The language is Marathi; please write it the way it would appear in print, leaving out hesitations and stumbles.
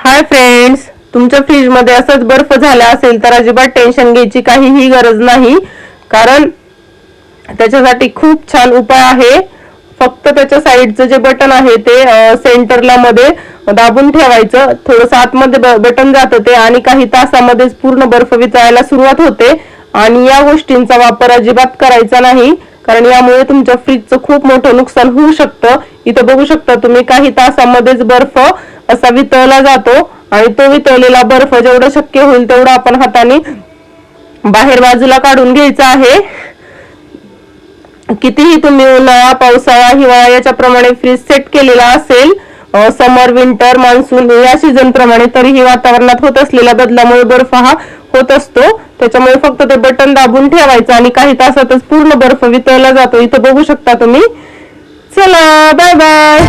हाय फ्रेंड्स, तुमच्या फ्रीज मध्ये असंच बर्फ झाला असेल तर अजिबात टेन्शन घ्यायची काहीही गरज नाही, कारण त्याच्यासाठी खूप छान उपाय आहे। फक्त त्याच्या साइडचं जे बटन आहे ते सेंटरला मध्ये दाबून ठेवायचं, थोडंसं आतमध्ये बटन जातं ते आणि काही तासामध्येच पूर्ण बर्फ वितळायला सुरुवात होते। आणि या गोष्टींचा वापर अजिबात करायचा नाही, कारण यामुळे तुमच्या फ्रीजचं खूप मोठं नुकसान होऊ शकतं। इथं बघू शकता तुम्ही, काही तासामध्येच बर्फ असा वितळला जातो आणि तो वितळलेला बर्फ जेवढं शक्य होईल तेवढं आपण हाताने बाहेर बाजूला काढून घ्यायचा आहे। कितीही तुम्ही उन्हाळा, पावसाळा, हिवाळा याच्याप्रमाणे फ्रीज सेट केलेला असेल, समर, विंटर, मान्सून या सीझन प्रमाणे, तरीही वातावरणात होत असलेल्या बदलामुळे बर्फ हा होत असतो। त्याच्यामुळे फक्त ते बटन दाबून ठेवायचं आणि काही तासातच पूर्ण बर्फ वितळला जातो। इथं बघू शकता तुम्ही। चला, बाय बाय।